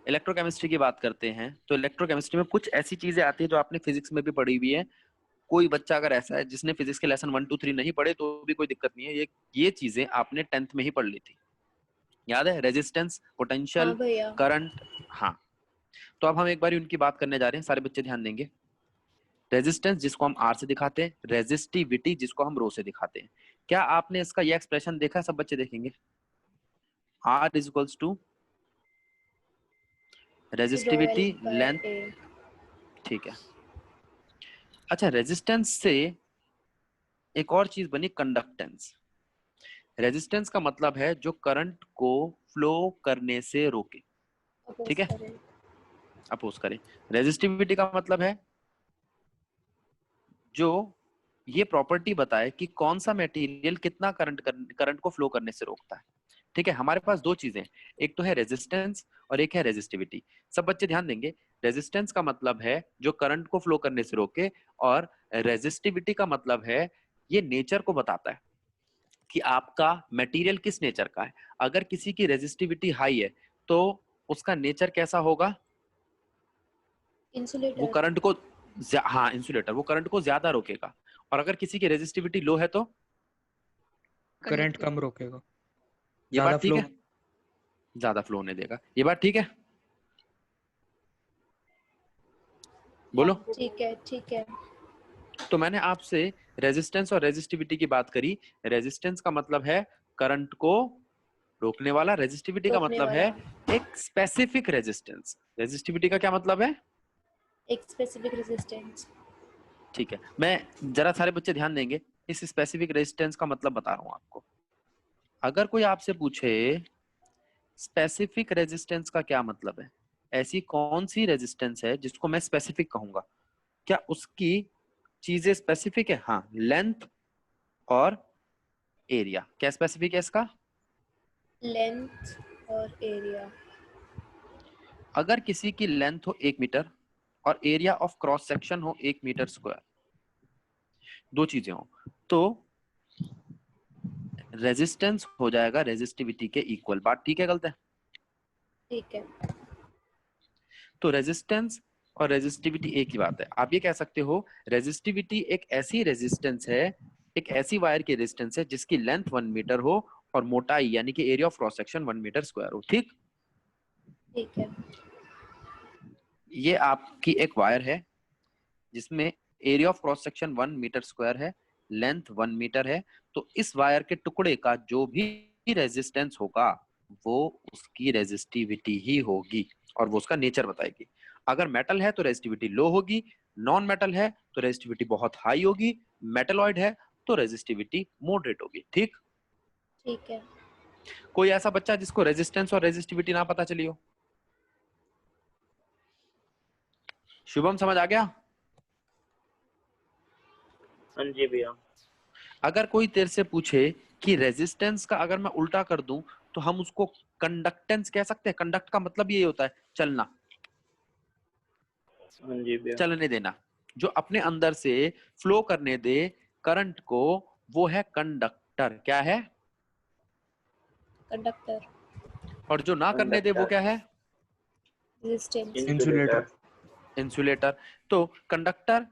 Electrochemistry की बात करते हैं तो इलेक्ट्रोकेमिस्ट्री में कुछ ऐसी चीजें आती है जो आपने फिजिक्स में भी पढ़ी हुई है। कोई बच्चा अगर ऐसा है जिसने फिजिक्स के लेसन 1 2 3 नहीं पढ़े तो भी कोई दिक्कत नहीं है, ये चीजें आपने 10th में ही पढ़ ली थी। याद है, रेजिस्टेंस, पोटेंशियल, हाँ भैया। करंट। हाँ, तो अब हम एक बार उनकी बात करने जा रहे हैं, सारे बच्चे ध्यान देंगे। रेजिस्टेंस जिसको हम आर से दिखाते हैं, रेजिस्टिविटी जिसको हम रो से दिखाते हैं। क्या आपने इसका ये एक्सप्रेशन देखा? सब बच्चे देखेंगे। R is equals to resistivity length. ठीक है। अच्छा, रेजिस्टेंस से एक और चीज बनी, कंडक्टेंस। रेजिस्टेंस का मतलब है जो करंट को फ्लो करने से रोके। ठीक है, अपोज करें। रेजिस्टिविटी का मतलब है जो ये प्रॉपर्टी बताए कि कौन सा मटेरियल कितना करंट को फ्लो करने से रोकता है। ठीक है, हमारे पास दो चीजें, एक तो है रेजिस्टेंस और एक है रेजिस्टिविटी। सब बच्चे ध्यान देंगे। रेजिस्टेंस का मतलब है जो करंट को फ्लो करने से रोके, और रेजिस्टिविटी का मतलब है ये नेचर को बताता है कि आपका मटेरियल किस नेचर का है। अगर किसी की रेजिस्टिविटी हाई है तो उसका नेचर कैसा होगा? इंसुलेटर। वो करंट को हाँ, इंसुलेटर, वो करंट को ज्यादा रोकेगा। और अगर किसी की रेजिस्टिविटी लो है तो करंट कम रोकेगा, ये ज्यादा बात ठीक फ्लो। है, ज्यादा फ्लो होने देगा। ये बात ठीक है? बोलो। ठीक है, ठीक है। तो मैंने आपसे रेजिस्टेंस और रेजिस्टिविटी की बात करी। रेजिस्टेंस का मतलब है करंट को रोकने वाला, रेजिस्टिविटी का रोकने मतलब है वाला। एक स्पेसिफिक रेजिस्टेंस। रेजिस्टिविटी का क्या मतलब है? एक स्पेसिफिक रेजिस्टेंस। ठीक है, मैं जरा सारे बच्चे ध्यान देंगे, इस स्पेसिफिक रेजिस्टेंस का मतलब बता रहा हूं आपको। अगर कोई आपसे पूछे स्पेसिफिक रेजिस्टेंस का क्या मतलब है, ऐसी कौन सी रेजिस्टेंस है जिसको मैं स्पेसिफिक कहूंगा, क्या उसकी चीजें स्पेसिफिक है? हाँ, लेंथ और एरिया। क्या स्पेसिफिक है इसका? लेंथ और एरिया। अगर किसी की लेंथ हो 1 मीटर और एरिया ऑफ क्रॉस सेक्शन हो 1 मीटर स्क्वायर, दो चीजें हो, तो रेजिस्टेंस हो जाएगा रेजिस्टिविटी के इक्वल। बात ठीक है, गलत है? ठीक है। तो रेजिस्टेंस और रेजिस्टिविटी एक ही बात है। आप ये कह सकते हो रेजिस्टिविटी एक ऐसी रेजिस्टेंस है, एक ऐसी वायर की रेजिस्टेंस है जिसकी लेंथ 1 मीटर हो और मोटाई यानी कि area of cross section 1 metre square हो। ठीक, ठीक है। ये आपकी एक वायर है जिसमें area of cross section 1 metre square है, लेंथ 1 मीटर है। तो इस वायर के टुकड़े का जो भी रेजिस्टेंस होगा वो उसकी रेजिस्टिविटी ही होगी, और वो उसका नेचर बताएगी। अगर मेटल है तो रेजिस्टिविटी लो होगी, नॉन मेटल है तो रेजिस्टिविटी बहुत हाई होगी, मेटलॉइड है तो रेजिस्टिविटी मॉडरेट होगी। ठीक, ठीक है। कोई ऐसा बच्चा जिसको रेजिस्टेंस और रेजिस्टिविटी ना पता चली हो? शुभम, समझ आ गया? हाँ जी भैया। अगर कोई तेरे से पूछे कि रेजिस्टेंस का अगर मैं उल्टा कर दूं तो हम उसको कंडक्टेंस कह सकते हैं। कंडक्ट का मतलब ये होता है चलना, हाँ जी भैया। चलने देना, जो अपने अंदर से फ्लो करने दे करंट को, वो है कंडक्टर। क्या है? कंडक्टर। और जो ना करने दे वो क्या है? रेजिस्टेंस। इंसुलेटर। इंसुलेटर। तो कंडक्टर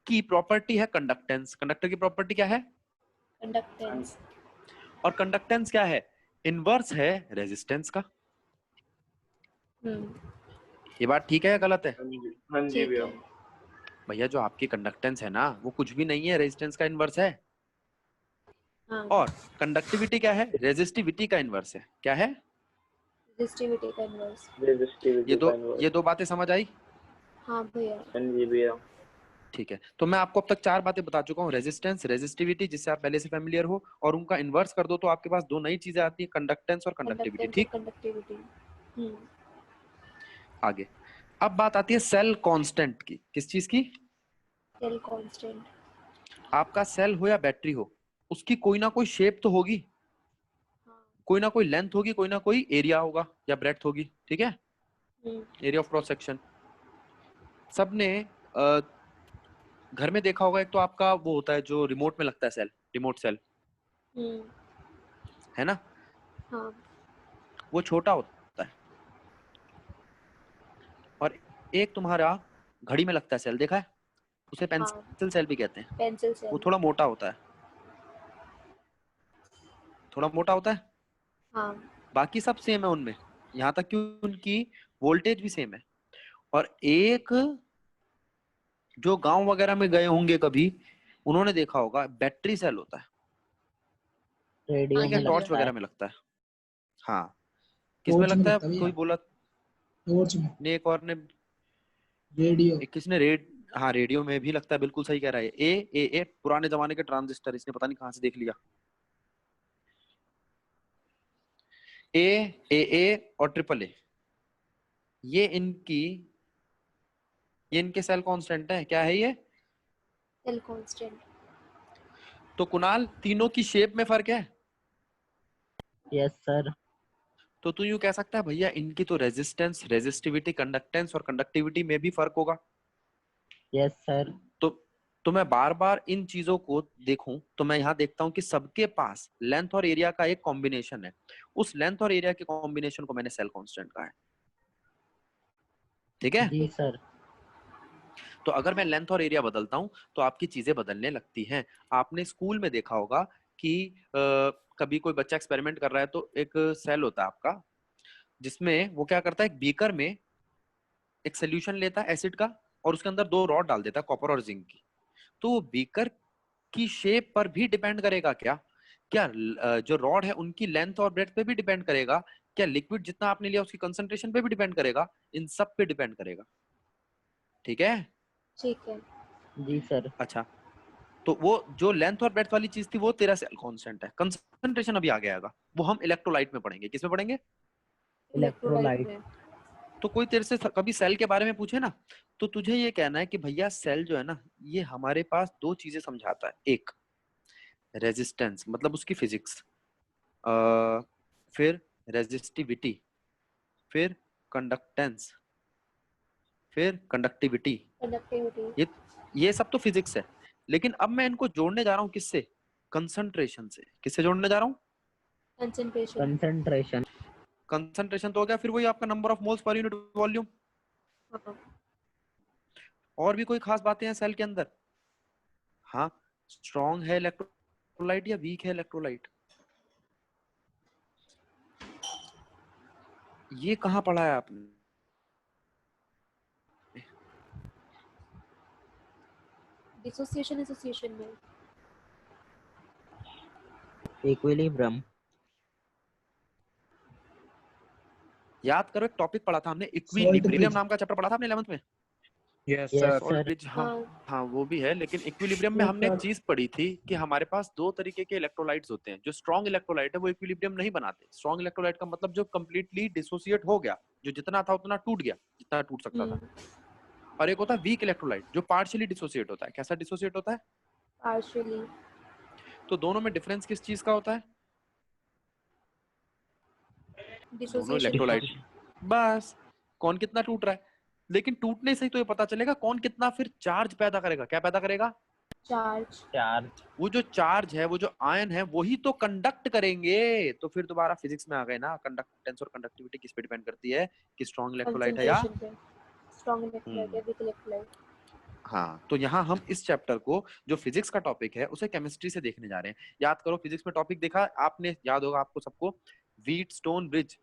की प्रॉपर्टी है कंडक्टेंस। कंडक्टर की प्रॉपर्टी क्या है? कंडक्टेंस। और कंडक्टेंस क्या है? इनवर्स है रेजिस्टेंस का। ये बात ठीक है या गलत है? हाँ जी ठीक भैया। है। भैया, जो आपकी कंडक्टेंस है ना वो कुछ भी नहीं है, रेजिस्टेंस का इनवर्स है। हाँ। और कंडक्टिविटी क्या है? रेजिस्टिविटी का इनवर्स है। क्या है? रेजिस्टिविटी का इनवर्स। रेजिस्टिविटी का इनवर्स। ये दो बातें समझ आई? हाँ भैया। हाँ जी भैया। ठीक है, तो मैं आपको अब तक 4 बातें बता चुका हूँ, रेजिस्टेंस, रेजिस्टिविटी जिससे आप पहले से फेमिलियर हो, और उनका इनवर्स कर दो तो आपके पास दो नई चीजें आती है, कंडक्टेंस और कंडक्टिविटी। कंडक्टेंस और ठीक, कंडक्टिविटी। आगे अब बात आती है सेल कांस्टेंट की। किस चीज की? Cell constant. आपका सेल हो या बैटरी हो, उसकी कोई ना कोई शेप तो होगी, हाँ। कोई ना कोई लेंथ होगी, कोई ना कोई एरिया होगा या ब्रेड्थ होगी। ठीक है, एरिया ऑफ क्रॉस सेक्शन। सबने घर में देखा होगा, एक तो आपका वो होता है जो रिमोट में लगता है सेल, रिमोट सेल, है ना? हाँ। वो छोटा होता है, और एक तुम्हारा घड़ी में लगता है सेल, देखा है? उसे पेंसिल सेल भी कहते हैं। पेंसिल वो सेल। थोड़ा मोटा होता है, थोड़ा मोटा होता है। हाँ बाकी सब सेम है उनमें, यहाँ तक कि उनकी वोल्टेज भी सेम है। और एक जो गांव वगैरह में गए होंगे कभी, उन्होंने देखा होगा बैटरी सेल होता है, रेडियो ठीक है, में टॉर्च लगता है। वगैरह में लगता है। हाँ, किस में टॉर्च में लगता लगता है है? भैया, कोई बोला टॉर्च में, ने, एक और ने, रेडियो। एक किसने हाँ, रेडियो में भी लगता है, बिल्कुल सही कह रहा है। ए पुराने जमाने के ट्रांजिस्टर, इसने पता नहीं कहाँ से देख लिया। ए और ट्रिपल ए, ये इनके सेल कांस्टेंट है। क्या है ये? Cell constant. तो कुणाल, तीनों की शेप में फर्क है। Yes sir. तो तू यूं कह सकता है भैया इनकी तो रेजिस्टेंस, रेजिस्टिविटी, कंडक्टेंस और कंडक्टिविटी में भी फर्क होगा। Yes sir. तो मैं बार बार इन चीजों को देखूं तो मैं यहाँ देखता हूं कि सबके पास लेंथ और एरिया का एक कॉम्बिनेशन है। उस लेंथ और एरिया के कॉम्बिनेशन को मैंने सेल कांस्टेंट कहा है, ठीक है? जी सर। तो अगर मैं लेंथ और एरिया बदलता हूं तो आपकी चीजें बदलने लगती हैं। आपने स्कूल में देखा होगा कि कभी कोई बच्चा एक्सपेरिमेंट कर रहा है तो एक सेल होता है आपका, जिसमें वो क्या करता है, एक बीकर में एक सोल्यूशन लेता है एसिड का, और उसके अंदर दो रॉड डाल देता है, कॉपर और जिंक की। तो वो बीकर की शेप पर भी डिपेंड करेगा क्या? क्या जो रॉड है उनकी लेंथ और ब्रेड्थ पे भी डिपेंड करेगा? क्या लिक्विड जितना आपने लिया उसकी कंसंट्रेशन पे भी डिपेंड करेगा? इन सब पे डिपेंड करेगा, ठीक है? ठीक है। जी सर। अच्छा, तो वो जो लेंथ और ब्रेड्थ वाली चीज थी वो तेरा सेल कांस्टेंट है। कंसंट्रेशन अभी आगे आएगा, वो हम इलेक्ट्रोलाइट में पढ़ेंगे। किस में पढ़ेंगे? Electrolyte electrolyte. में। तो कोई तेरे से कभी सेल के बारे में पूछे ना, तो तुझे ये कहना है कि भैया सेल जो है ना, ये हमारे पास दो चीजें समझाता है। एक रेजिस्टेंस, मतलब उसकी फिजिक्स, फिर रेजिस्टिविटी, फिर कंडक्टेंस, फिर कंडक्टिविटी। कंडक्टिविटी। ये ये सब तो फिजिक्स है। लेकिन अब मैं इनको जोड़ने जा रहा हूँ किससे? कंसंट्रेशन से। किससे जोड़ने जा रहा हूँ? कंसंट्रेशन। कंसंट्रेशन। कंसंट्रेशन तो हो गया, फिर वही आपका number of moles per unit volume. हाँ। और भी कोई खास बातें हैं सेल के अंदर? हाँ, स्ट्रॉन्ग है इलेक्ट्रोलाइट या वीक है इलेक्ट्रोलाइट? ये कहाँ पढ़ा है आपने? डिसोसिएशन एसोसिएशन में। इक्विलिब्रियम। याद करो, एक टॉपिक पढ़ा था हमने, सॉल्ट इक्विलिब्रियम ब्रिज। नाम का चैप्टर पढ़ा था आपने 11th में। Yes yes sir. Salt sir. Bridge, हाँ। हाँ। हाँ वो भी है, लेकिन इक्विलिब्रियम में हमने एक चीज पढ़ी थी कि हमारे पास दो तरीके के इलेक्ट्रोलाइट्स होते हैं। जो स्ट्रॉन्ग इलेक्ट्रोलाइट है वो इक्विलिब्रियम नहीं बनाते। स्ट्रॉन्ग इलेक्ट्रोलाइट का मतलब जो कंप्लीटली डिसोसिएट हो गया, जो जितना था उतना टूट गया, जितना टूट सकता था। और एक होता है वीक इलेक्ट्रोलाइट, जो पार्शियली डिसोसिएट होता है। कैसा डिसोसिएट होता है? पार्शियली। तो दोनों में डिफरेंस किस चीज का होता है? दोनों डिसोसिएशन का। इलेक्ट्रोलाइट, बस कौन कितना टूट रहा है। लेकिन टूटने से ही तो ये पता चलेगा कौन कितना फिर चार्ज पैदा करेगा। क्या पैदा करेगा? चार्ज। चार्ज। वो जो चार्ज है, वो जो आयन है, वही तो कंडक्ट करेंगे। तो फिर दोबारा फिजिक्स में आ गए ना, कंडक्टेंस और कंडक्टिविटी किस पे डिपेंड करती है? कि स्ट्रॉन्ग इलेक्ट्रोलाइट है या कंसंट्रेशन पे। स्ट्रॉन्ग इलेक्ट्रोलाइट या वीक इलेक्ट्रोलाइट। हाँ। तो यहाँ हम इस चैप्टर को, जो फिजिक्स का टॉपिक है, उसे केमिस्ट्री से देखने जा रहे हैं। याद करो, फिजिक्स में टॉपिक देखा आपने, याद होगा आपको सबको, व्हीटस्टोन ब्रिज।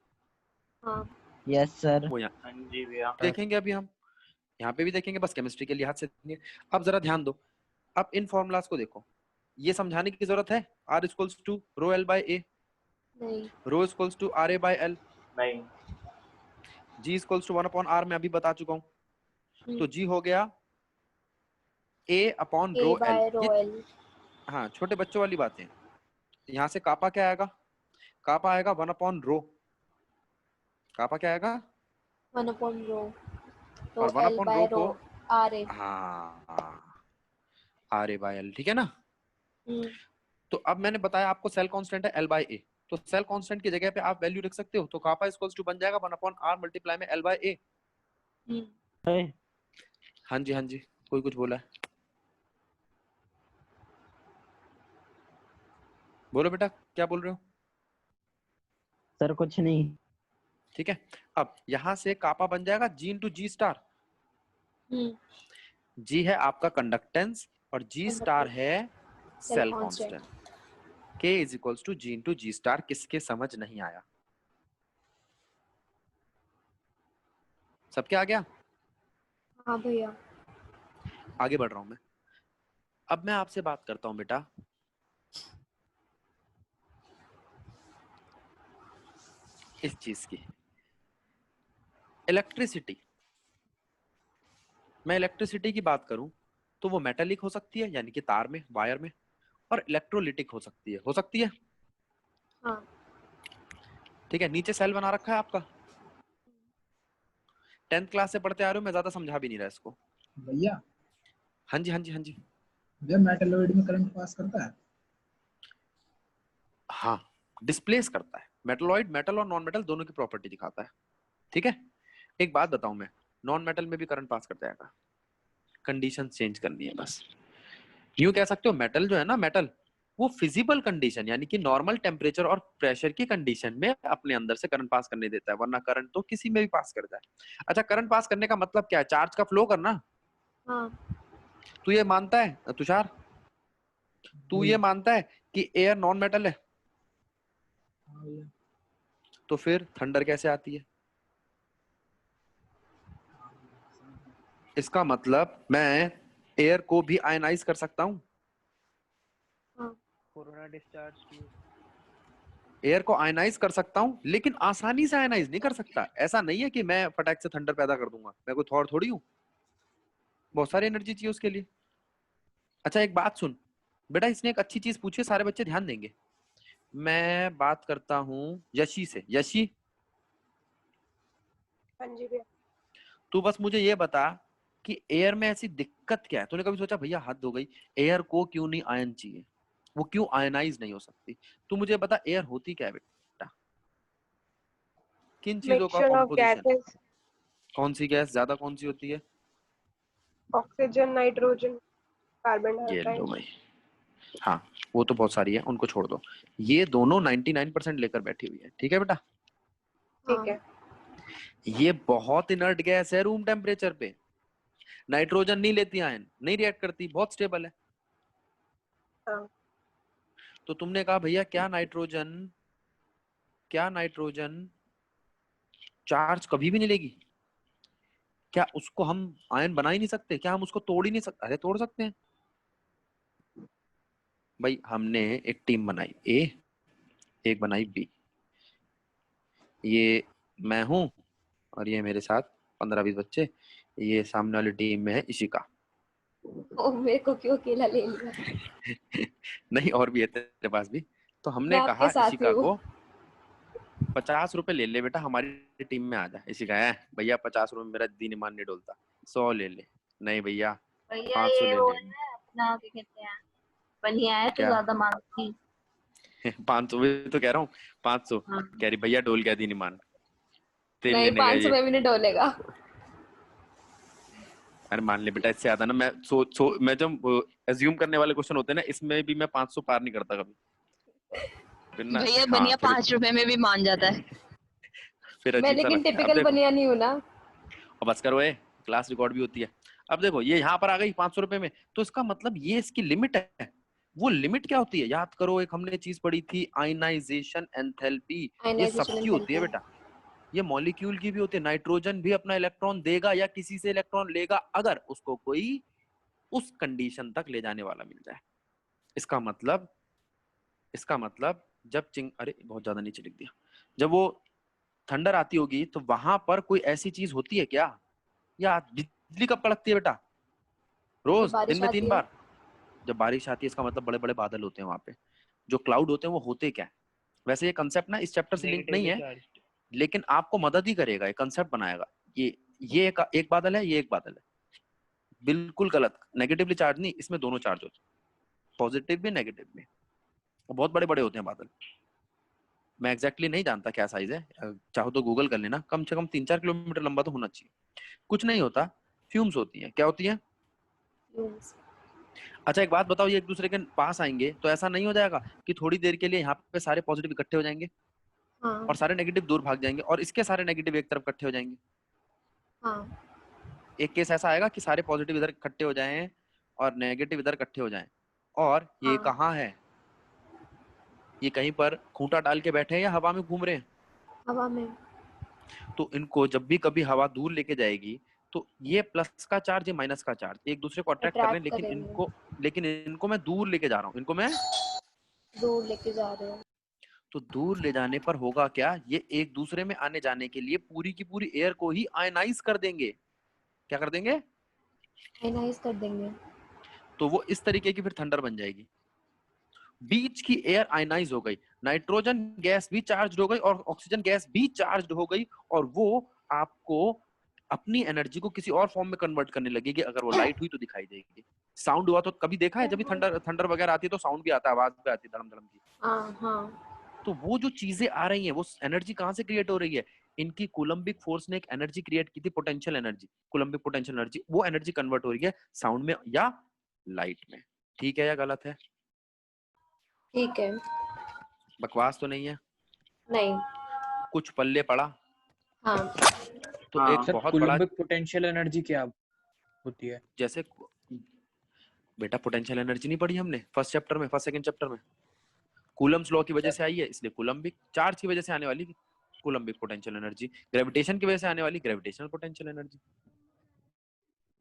हाँ। Yes sir. वो यहाँ हाँ जी भैया। देखेंगे, अभी हम यहाँ पे भी देखेंगे, बस केमिस्ट्री के लिहाज से देखेंगे। अब जरा ध्यान दो, अब इन फॉर्मूलाज को देखो। ये समझाने की जरूरत है? R equals to rho L by A, नहीं। Rho equals to R A by L, नहीं। जी इक्वल्स टू 1/r, मैं अभी बता चुका हूँ। तो जी हो गया A upon A rho L. By rho ये एल। हाँ, छोटे बच्चों वाली बातें। यहाँ से कापा क्या आएगा? कापा आएगा 1/रो। कापा क्या आएगा? 1/रो। तो और 1/रो एल बाय रो को, आर ए। हाँ, आर ए बाई एल, ठीक है ना? हम्म। तो अब मैंने बताया आपको सेल कांस्टेंट है एल बाई ए। तो सेल कांस्टेंट की जगह पे आप वैल्यू रख सकते हो। तो कापा इक्वल्स टू बन जाएगा 1/r मल्टीप्लाई में एल बाई ए। हाँ जी, हाँ जी, कोई कुछ बोला है? बोलो बेटा, क्या बोल रहे हो? सर कुछ नहीं। ठीक है, अब यहाँ से कापा बन जाएगा जी इंटू जी स्टार। जी है आपका कंडक्टेंस और जी स्टार है cell constant. K is equals to G into G star. किसके समझ नहीं आया? सबके आ गया? हाँ भैया। आगे बढ़ रहा हूं मैं। अब मैं आपसे बात करता हूं बेटा, इस चीज की, इलेक्ट्रिसिटी। मैं इलेक्ट्रिसिटी की बात करूं तो वो मेटालिक हो सकती है, यानी कि तार में, वायर में, और इलेक्ट्रोलिटिक हो सकती है। हो सकती है? हाँ। ठीक है, नीचे सेल बना रखा है आपका। 10th क्लास से पढ़ते आ रहे हो, मैं ज्यादा समझा भी नहीं रहा इसको। भैया हाँ जी हाँ जी हाँ जी। भैया मेटलॉइड में करंट पास करता है? हाँ, डिस्प्लेस करता है। मेटलॉइड मेटल और नॉन मेटल दोनों की प्रॉपर्टी दिखाता है। ठीक है, एक बात बताऊं मैं, नॉन मेटल में भी करंट पास कर जाएगा, कंडीशन चेंज करनी है बस। यूं कह सकते हो मेटल जो है ना, मेटल वो फिजिबल कंडीशन यानी कि नॉर्मल टेम्परेचर और प्रेशर की कंडीशन में अपने अंदर से करंट पास करने देता है, वरना करंट तो किसी में भी पास करता है। अच्छा, करंट पास करने का मतलब क्या है? चार्ज का फ्लो करना। हाँ। तू ये मानता है तुषार, तू ये मानता है कि एयर नॉन मेटल है? हाँ भैया। तो फिर थंडर कैसे आती है? इसका मतलब मैं एयर को भी आयनाइज कर सकता हूं। हाँ। कोरोना डिस्चार्ज की एयर को आयनाइज कर सकता हूं, लेकिन आसानी से आयनाइज नहीं कर सकता। ऐसा नहीं है कि मैं फटाक से थंडर पैदा कर दूंगा, मैं कोई थॉर थोड़ी हूं। बहुत सारी एनर्जी चाहिए उसके लिए। अच्छा एक बात सुन बेटा, इसने एक अच्छी चीज पूछी है, सारे बच्चे ध्यान देंगे। मैं बात करता हूं यशी से। यशी, हाँ जी भैया। तू बस मुझे ये बता कि एयर में ऐसी दिक्कत क्या है? तूने कभी सोचा भैया हद हो गई, एयर को क्यों नहीं आयन चाहिए, वो क्यों आयनाइज नहीं हो सकती? तू मुझे बता एयर होती क्या है बेटा? किन चीजों का मिक्सचर ऑफ कॉम्पोजिशन? गैसेस, कौन सी गैस ज्यादा कौन सी होती है? ऑक्सीजन, नाइट्रोजन, कार्बन ये लो डाइऑक्साइड। भाई, हाँ वो तो बहुत सारी है, उनको छोड़ दो। ये दोनों 99% लेकर बैठी हुई है। ठीक है बेटा, ठीक है। ये बहुत इनर्ट गैस है रूम टेम्परेचर पे। नाइट्रोजन नहीं लेती आयन, नहीं रिएक्ट करती, बहुत स्टेबल है। हाँ। तो तुमने कहा भैया क्या नाइट्रोजन चार्ज कभी भी नहीं लेगी? क्या उसको हम आयन बना ही नहीं सकते? क्या हम उसको तोड़ ही नहीं सकते? अरे तोड़ सकते हैं भाई। हमने एक टीम बनाई ए, एक बनाई बी। ये मैं हूं और ये मेरे साथ 15-20 बच्चे। ये सामने वाली टीम में है इशिका। ओ मेरे को क्यों अकेला ले लिया? नहीं और भी है तेरे पास भी। तो हमने मैं कहा आपके साथ ही इशिका हूँ। को 50 रुपए ले ले बेटा, हमारी टीम में आ जा। इशिका है भैया 50 रुपए मेरा दीन ईमान नहीं डोलता, 100 ले ले। नहीं भैया भैया 500 ये ले वो ले। है अपना, क्या कहते हैं, बढ़िया है तो क्या ज्यादा मांगती। 500 भी तो कह रहा हूँ, 500 हाँ। कह रही भैया डोल गया दीन ईमान, तेल नहीं, लेने गए 500 ये। में भी नहीं डोलेगा। अरे मान ले बेटा, इससे ज्यादा ना मैं मैं जब एज्यूम करने वाले क्वेश्चन होते हैं ना, इसमें भी मैं 500 पार नहीं करता कभी। फिर ना भैया हाँ बनिया 5 रुपए में भी मान जाता है। फिर मैं अजीब सा लेकिन लगता है। अब टिपिकल देखो, बनिया नहीं हूँ ना। अब बस करो, क्लास रिकॉर्ड भी होती है। अब देखो ये यहाँ पर आ गई 500 रुपए में, तो इसका मतलब ये इसकी लिमिट है। वो लिमिट क्या होती है याद करो, एक हमने चीज पढ़ी थी आयनाइजेशन एंथैल्पी। ये आयनाइजेशन सबकी होती है एंथैल्पी। बेटा, ये मॉलिक्यूल की भी होती है। नाइट्रोजन भी अपना इलेक्ट्रॉन देगा या किसी से इलेक्ट्रॉन लेगा अगर उसको कोई उस कंडीशन तक ले जाने वाला मिल जाए। इसका मतलब जब अरे बहुत ज्यादा नीचे लिख दिया। जब वो थंडर आती होगी तो वहां पर कोई ऐसी चीज होती है क्या? या बिजली कब कड़कती है बेटा? जब रोज दिन बारिश में आती 3 है। बार। जब बारिश आती है इसका मतलब बड़े बड़े बादल होते हैं वहां पे। जो क्लाउड होते हैं वो होते क्या है? वैसे ये कंसेप्ट ना इस चैप्टर से लिंक नहीं नेगेटिवली है, चार्ज। लेकिन आपको मदद ही करेगा, ये कंसेप्ट बनाएगा। ये एक बादल है, ये एक बादल है। बिल्कुल गलत, नेगेटिवली चार्ज नहीं, इसमें दोनों चार्ज होते हैं, पॉजिटिव भी नेगेटिव भी। बहुत बड़े बड़े होते हैं बादल। मैं एग्जैक्टली नहीं जानता क्या साइज है, चाहो तो गूगल कर लेना। कम से कम 3-4 किलोमीटर लंबा तो होना चाहिए। कुछ नहीं होता, फ्यूम्स होती हैं। क्या होती हैं? फ्यूम्स। अच्छा एक बात बताओ, ये एक दूसरे के पास आएंगे तो ऐसा नहीं हो जाएगा कि थोड़ी देर के लिए यहाँ पे सारे पॉजिटिव इकट्ठे हो जाएंगे? हाँ और सारे नेगेटिव दूर भाग जाएंगे और इसके सारे नेगेटिव एक तरफ इकट्ठे हो जाएंगे। हाँ एक केस ऐसा आएगा कि सारे पॉजिटिव इधर इकट्ठे हो जाएं और नेगेटिव इधर इकट्ठे हो जाएं। और ये हाँ कहाँ है? ये कहीं पर खूंटा डाल के बैठे हैं या हवा में घूम रहे हैं? हवा में। तो इनको जब भी कभी हवा दूर लेके जाएगी तो ये प्लस का चार्ज, ये माइनस का चार्ज एक दूसरे को अट्रैक्ट कर रहे हैं, अट्रैक्ट लेकिन करेंगे, इनको मैं दूर लेके जा रहा हूँ, इनको मैं दूर लेके जा रहे हैं। तो दूर ले जाने पर होगा क्या? ये एक दूसरे में आने जाने के लिए पूरी की पूरी एयर को ही आयनाइज कर देंगे। क्या कर देंगे? आयनाइज कर देंगे। तो वो इस तरीके की फिर थंडर बन जाएगी। बीच की एयर आयनाइज हो गई, नाइट्रोजन गैस भी चार्ज हो गई और ऑक्सीजन गैस भी चार्ज हो गई, और वो आपको अपनी एनर्जी को किसी और फॉर्म में कन्वर्ट करने लगेगी। अगर वो लाइट हुई तो दिखाई देगी। साउंड हुआ तो कभी देखा है? जब भी थंडर वगैरह आती है तो साउंड भी आता है, आवाज भी आती है धड़म धड़म की। हाँ हाँ तो वो जो चीजें आ रही हैं वो एनर्जी कहाँ से क्रिएट हो रही है? इनकी कोलंबिक फोर्स ने एक एनर्जी क्रिएट की थी, potential energy, Coulombic potential energy. वो एनर्जी कन्वर्ट हो रही है साउंड में या लाइट में। ठीक है या गलत है? ठीक है। बकवास तो नहीं है? नहीं। कुछ पल्ले पड़ा? हाँ तो हाँ। एक सर बहुत बड़ा, कोलम्बिक पोटेंशियल एनर्जी क्या होती है? जैसे बेटा पोटेंशियल एनर्जी नहीं पढ़ी हमने फर्स्ट चैप्टर में, फर्स्ट सेकंड चैप्टर में? कूलम्स लॉ की वजह से आई है, इसलिए कोलंबिक चार्ज की वजह से आने वाली कोलंबिक पोटेंशियल एनर्जी, ग्रेविटेशन की वजह से आने वाली ग्रेविटेशनल पोटेंशियल एनर्जी।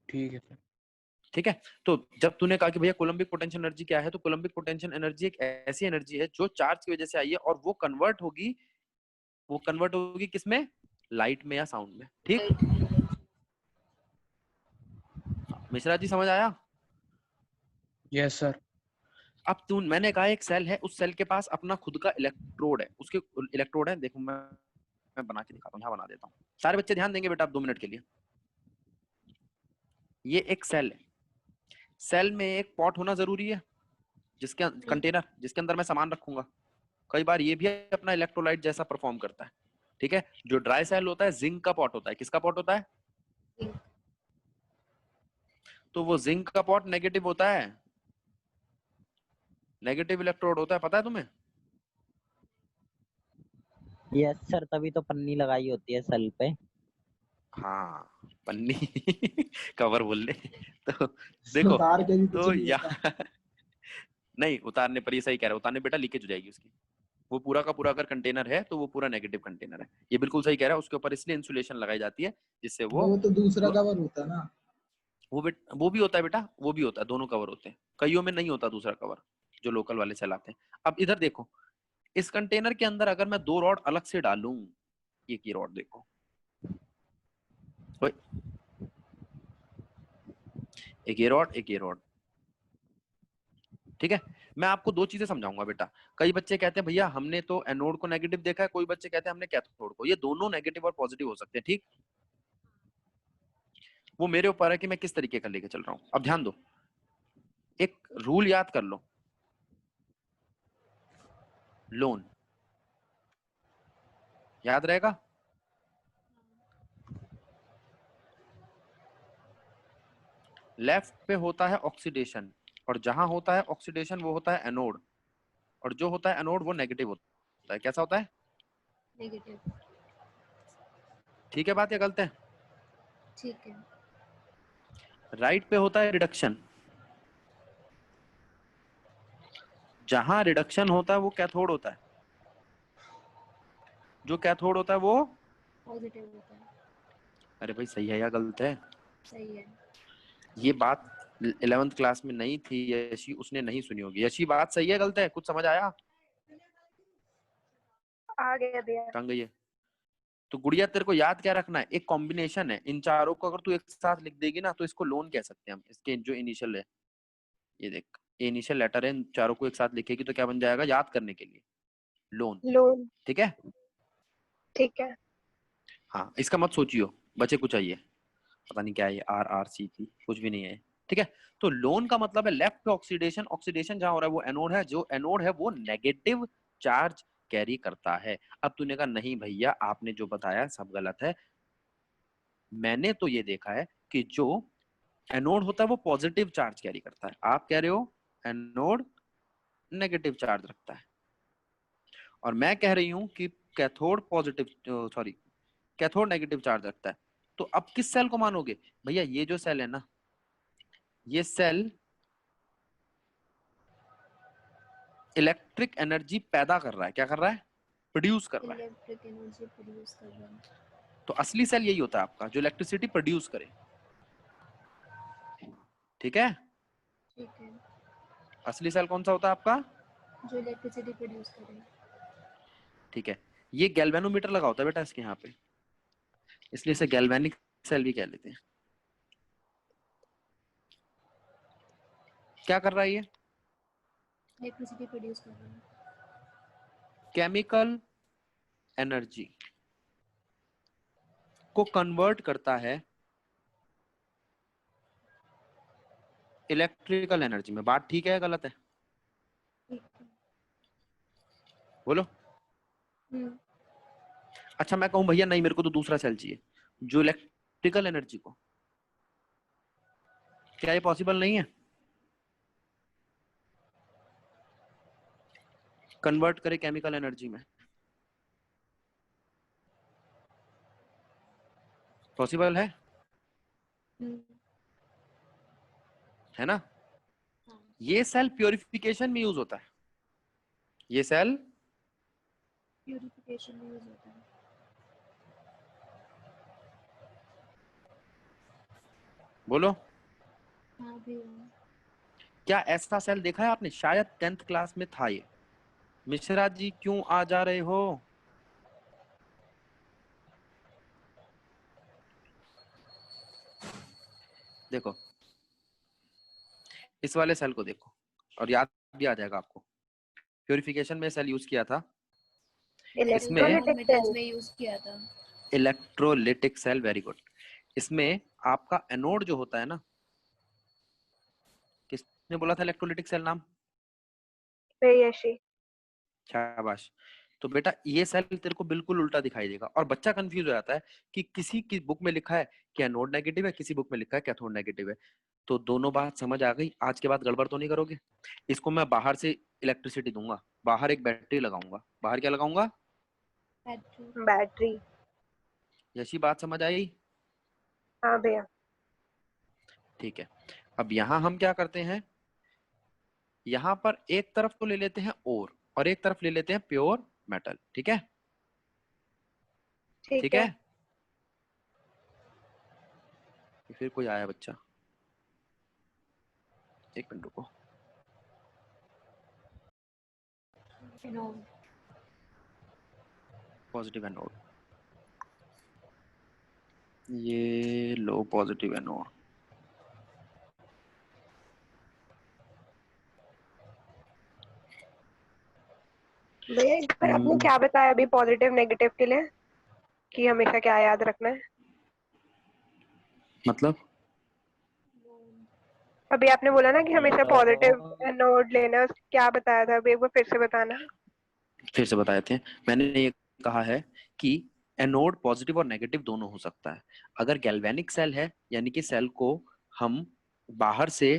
ठीक है सर। ठीक है। तो जब तूने कहा कि भैया कोलंबिक पोटेंशियल एनर्जी क्या है, तो कोलंबिक पोटेंशियल एनर्जी एक ऐसी एनर्जी है जो चार्ज की वजह से आई है और वो कन्वर्ट होगी किसमें? लाइट में या साउंड में। ठीक, मिश्रा जी समझ आया? Yes sir. अब मैंने कहा एक सेल है, उस सेल के पास अपना खुद का इलेक्ट्रोड है, उसके इलेक्ट्रोड है। देखो मैं बना के दिखाता हूँ, यहाँ बना देता हूँ। सारे बच्चे ध्यान देंगे बेटा आप 2 मिनट के लिए। ये एक सेल है, सेल में एक पॉट होना जरूरी है, जिसके कंटेनर जिसके अंदर मैं सामान रखूंगा। कई बार ये भी अपना इलेक्ट्रोलाइट जैसा परफॉर्म करता है। ठीक है। जो ड्राई सेल होता है जिंक का पॉट होता है। किसका पॉट होता है? तो वो जिंक का पॉट नेगेटिव होता है, नेगेटिव इलेक्ट्रोड होता है, पता है तुम्हें? यस सर, तभी तो पन्नी लगाई होती है सेल पे। हाँ पन्नी कवर बोल ले तो देखो उतार के भी कुछ तो नहीं या होता। नहीं उतारने पर, ये सही कह रहा है, उतारने बेटा लीकेज हो जाएगी उसकी। वो पूरा का पूरा अगर कंटेनर है तो वो पूरा नेगेटिव कंटेनर है। ये बिल्कुल सही कह रहा है। उसके ऊपर इसलिए इंसुलेशन लगाई जाती है जिससे वो तो दूसरा कवर होता है ना। वो भी होता है बेटा, वो भी होता है, दोनों कवर होते हैं। कईयों में नहीं होता दूसरा कवर, जो लोकल वाले चलाते हैं। अब इधर देखो, इस कंटेनर के अंदर अगर मैं 2 रॉड अलग से डालूं, ये की रॉड देखो, एक ये रॉड, एक ये रॉड। ठीक है। मैं आपको 2 चीजें समझाऊंगा बेटा। कई बच्चे कहते हैं भैया हमने तो एनोड को नेगेटिव देखा है, कोई बच्चे कहते हैं हमने कैथोड को। ये दोनों नेगेटिव और पॉजिटिव हो सकते हैं। ठीक, वो मेरे ऊपर है कि मैं किस तरीके का लेके चल रहा हूं। अब ध्यान दो, एक रूल याद कर लो, लोन याद रहेगा? लेफ्ट पे होता है ऑक्सीडेशन, और जहां होता है ऑक्सीडेशन वो होता है एनोड, और जो होता है एनोड वो नेगेटिव होता है। कैसा होता है? नेगेटिव। ठीक है बात या गलत है? ठीक है। राइट पे होता है रिडक्शन, जहां रिडक्शन होता है वो कैथोड होता है, जो कैथोड होता है वो पॉजिटिव होता है। अरे भाई सही है या गलत है? सही है। ये बात 11th क्लास में नहीं थी यशी, उसने नहीं सुनी होगी। यशी बात सही है गलत है? कुछ समझ आया? आ गया दिया। कहाँ गई है? तो गुड़िया तेरे को याद क्या रखना है, एक कॉम्बिनेशन है इन चारों को। अगर तू एक साथ लिख देगी ना तो इसको लोन कह सकते हैं हम। इसके जो इनिशियल है, ये देख इनिशियल लेटर है, इन चारों को एक साथ लिखेगी तो क्या बन जाएगा याद करने के लिए? लोन। लोन। ठीक है। ठीक है। हाँ इसका मत सोचियो, बचे कुछ चाहिए, पता नहीं क्या है, RRCP कुछ भी नहीं है। ठीक है। तो लोन का मतलब है लेफ्ट पे ऑक्सीडेशन, ऑक्सीडेशन जहां हो रहा है वो एनोड है, जो एनोड है वो नेगेटिव चार्ज कैरी करता है। अब तूने कहा नहीं भैया आपने जो बताया सब गलत है। मैंने तो ये देखा है कि जो एनोड होता है वो पॉजिटिव चार्ज कैरी करता है। आप कह रहे हो एनोड नेगेटिव चार्ज रखता है, और मैं कह रही हूं कि cathode positive sorry cathode negative charge रखता है। तो अब किस सेल को मानोगे भैया? ये जो सेल है ना, ये सेल इलेक्ट्रिक एनर्जी पैदा कर रहा है। क्या कर रहा है? प्रोड्यूस कर रहा है। इलेक्ट्रिक एनर्जी प्रोड्यूस कर रहा है। तो असली सेल यही होता है आपका, जो इलेक्ट्रिसिटी प्रोड्यूस करे। ठीक है? ठीक है, असली सेल कौन सा होता है आपका? जो इलेक्ट्रिसिटी प्रोड्यूस करे। ठीक है, ये गैल्वेनोमीटर लगा होता है बेटा इसके यहाँ पे, इसलिए इसे गैल्वेनिक सेल भी कह लेते हैं। क्या कर रहा है ये? इलेक्ट्रिसिटी प्रोड्यूस कर रहा है। केमिकल एनर्जी को कन्वर्ट करता है इलेक्ट्रिकल एनर्जी में। बात ठीक है या गलत है? ठीक है। बोलो। अच्छा मैं कहूं भैया नहीं, मेरे को तो दूसरा सेल चाहिए जो इलेक्ट्रिकल एनर्जी को, क्या ये पॉसिबल नहीं है? कन्वर्ट करे केमिकल एनर्जी में। पॉसिबल है ना? ये सेल प्योरिफिकेशन में यूज होता है। ये सेल प्यूरिफिकेशन में यूज होता है। बोलो। हाँ भी क्या ऐसा सेल देखा है आपने? शायद 10th क्लास में था ये। मिश्रा जी क्यों आ जा रहे हो? देखो इस वाले सेल को देखो और याद भी आ जाएगा आपको। प्योरिफिकेशन में सेल यूज किया था, इसमें मेटल्स में यूज किया था। Electrolytic cell. Very good. इसमें आपका एनोड जो होता है ना, किसने बोला था इलेक्ट्रोलिटिक सेल नाम? यशी। शाबाश। तो बेटा ये सेल तेरे को बिल्कुल उल्टा दिखाई देगा और बच्चा कंफ्यूज हो जाता है कि किसी की बुक में लिखा है कि एनोड नेगेटिव है, किसी बुक में लिखा है कैथोड नेगेटिव है। तो दोनों बात समझ आ गई। आज के बाद गड़बड़ तो नहीं करोगे। इसको मैं बाहर से इलेक्ट्रिसिटी दूंगा, बाहर एक बैटरी लगाऊंगा। बाहर क्या लगाऊंगा? बैटरी। यशी बात समझ आई? हाँ भैया। ठीक है, अब यहाँ हम क्या करते हैं, यहाँ पर एक तरफ तो ले लेते हैं और एक तरफ ले लेते हैं प्योर मेटल। ठीक है? ठीक है। फिर कोई आया बच्चा, एक मिनट रुको। पॉजिटिव एनोड, ये लो पॉजिटिव एनोड। भैया इस पर आपने क्या बताया अभी पॉजिटिव नेगेटिव के लिए, कि हमेशा क्या याद रखना है? मतलब अभी आपने बोला ना कि हमेशा पॉजिटिव नोड लेना, क्या बताया था अभी, एक बार फिर से बताना। फिर से बताए थे मैंने। ये कहा है कि एनोड पॉजिटिव और नेगेटिव दोनों हो सकता है। अगर गैल्वेनिक सेल है, यानी कि सेल को हम बाहर से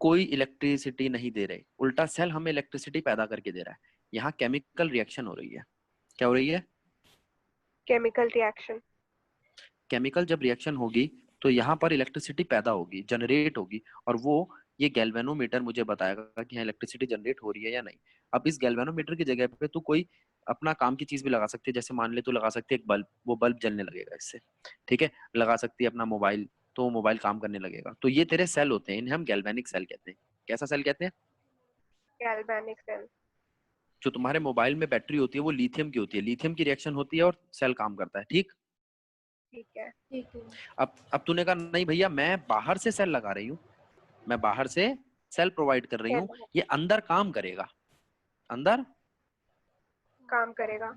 कोई इलेक्ट्रिसिटी नहीं दे रहे, उल्टा सेल हमें इलेक्ट्रिसिटी पैदा करके दे रहा है। यहाँ केमिकल रिएक्शन हो रही है। क्या हो रही है? Chemical reaction. केमिकल जब रिएक्शन होगी तो यहाँ पर इलेक्ट्रिसिटी पैदा होगी, जनरेट होगी, और वो ये गैल्वेनोमीटर मुझे बताएगा कि यहाँ इलेक्ट्रिसिटी जनरेट हो रही है या नहीं। अब इस गैल्वेनोमीटर की जगह पे तू कोई अपना काम की चीज भी लगा सकती है। जैसे मान ले तू लगा सकती है एक बल्ब, वो बल्ब जलने लगेगा इससे। ठीक है? लगा सकती है अपना मोबाइल, तो मोबाइल काम करने लगेगा। तो ये तेरे सेल होते हैं, इन्हें हम गैल्वेनिक सेल कहते हैं। कैसा सेल कहते हैं? Galvanic cell. जो तुम्हारे मोबाइल में बैटरी होती है वो लिथियम की होती है, लिथियम की रिएक्शन होती है और सेल काम करता है। ठीक? ठीक है। अब तूने कहा नहीं भैया मैं बाहर से सेल लगा रही हूँ, मैं बाहर से सेल प्रोवाइड कर रही हूँ, ये अंदर काम करेगा। अंदर काम करेगा।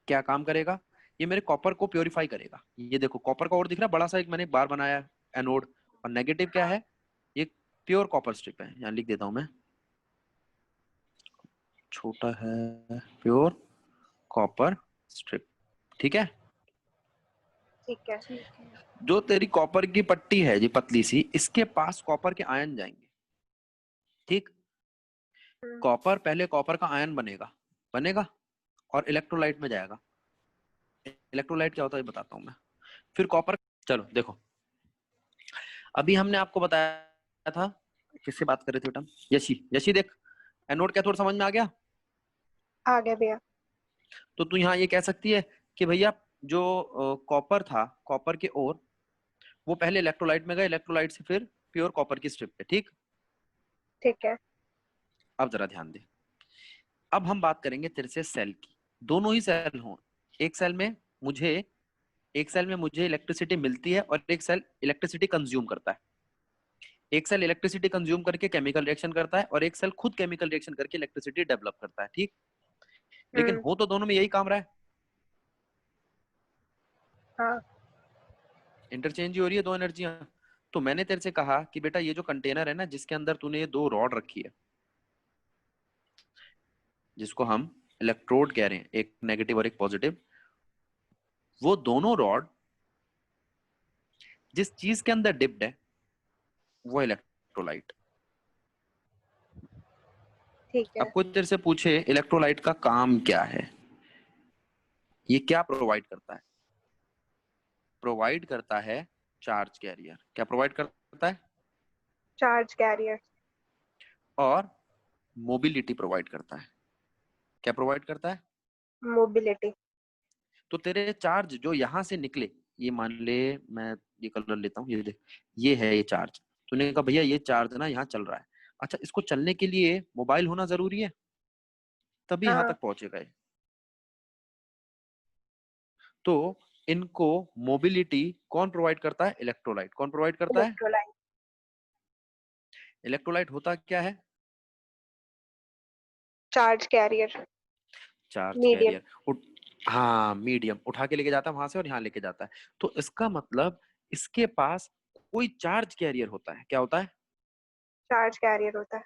क्या काम करेगा? ये मेरे कॉपर को प्योरीफाई करेगा। ये देखो कॉपर का और दिख रहा है बड़ा सा, एक मैंने बार बनाया एनोड। और नेगेटिव क्या है? ये प्योर कॉपर स्ट्रिप है। यहाँ लिख देता हूं मैं, छोटा है, प्योर कॉपर स्ट्रिप। ठीक है? ठीक है। जो तेरी कॉपर की पट्टी है जी पतली सी, इसके पास कॉपर के आयन जाएंगे। ठीक? कॉपर पहले कॉपर का आयन बनेगा, और इलेक्ट्रोलाइट में जाएगा। इलेक्ट्रोलाइट क्या होता है ये बताता हूँ मैं। फिर कॉपर, चलो देखो अभी हमने आपको बताया था, किससे बात कर रहे थे बेटा? यशी। यशी देख एनोड कैथोड समझ में आ गया? आ गया भैया। तो तू यहाँ ये कह सकती है कि भैया जो कॉपर था, कॉपर के ओर वो पहले इलेक्ट्रोलाइट में गए, इलेक्ट्रोलाइट से फिर प्योर कॉपर की स्ट्रिप पे। ठीक, ठीक है। अब जरा ध्यान दे। अब हम बात करेंगे तेरे से सेल की। दोनों ही सेल हों, एक सेल में मुझे इलेक्ट्रिसिटी मिलती है और एक सेल इलेक्ट्रिसिटी कंज्यूम करता है। एक सेल इलेक्ट्रिसिटी कंज्यूम करके केमिकल रिएक्शन करता है और एक सेल खुद केमिकल रिएक्शन करके इलेक्ट्रिसिटी डेवलप करता है। ठीक, लेकिन हो तो दोनों में यही काम रहा है। हाँ। इंटरचेंज ही हो रही है दो एनर्जियां। तो मैंने तेरे से कहा कि बेटा ये जो कंटेनर है ना, जिसके अंदर तूने ये दो रॉड रखी है, जिसको हम इलेक्ट्रोड कह रहे हैं, एक नेगेटिव और एक पॉजिटिव, वो दोनों रॉड जिस चीज के अंदर डिप्ड है वो इलेक्ट्रोलाइट। ठीक है। अब कोई तेरे से पूछे इलेक्ट्रोलाइट का काम क्या है, ये क्या प्रोवाइड करता है? प्रोवाइड करता है चार्ज कैरियर। क्या प्रोवाइड करता है? Charge career. और मोबिलिटी प्रोवाइड करता है। क्या प्रोवाइड करता है? मोबिलिटी। तो तेरे चार्ज जो यहां से निकले, ये मान ले मैं ये कलर लेता हूँ, ये देख, ये है ये चार्ज। तूने कहा भैया ये चार्ज ना यहाँ चल रहा है, अच्छा इसको चलने के लिए मोबाइल होना जरूरी है, तभी यहाँ हाँ। तक पहुंचेगा ये। तो इनको मोबिलिटी कौन प्रोवाइड करता है? इलेक्ट्रोलाइट। कौन प्रोवाइड करता है? इलेक्ट्रोलाइट। इलेक्ट्रोलाइट होता क्या है? Charge carrier. Charge medium. Carrier. हाँ मीडियम, उठा के लेके जाता है वहां से और यहाँ लेके जाता है। तो इसका मतलब इसके पास कोई चार्ज कैरियर होता है। क्या होता है? चार्ज कैरियर होता है।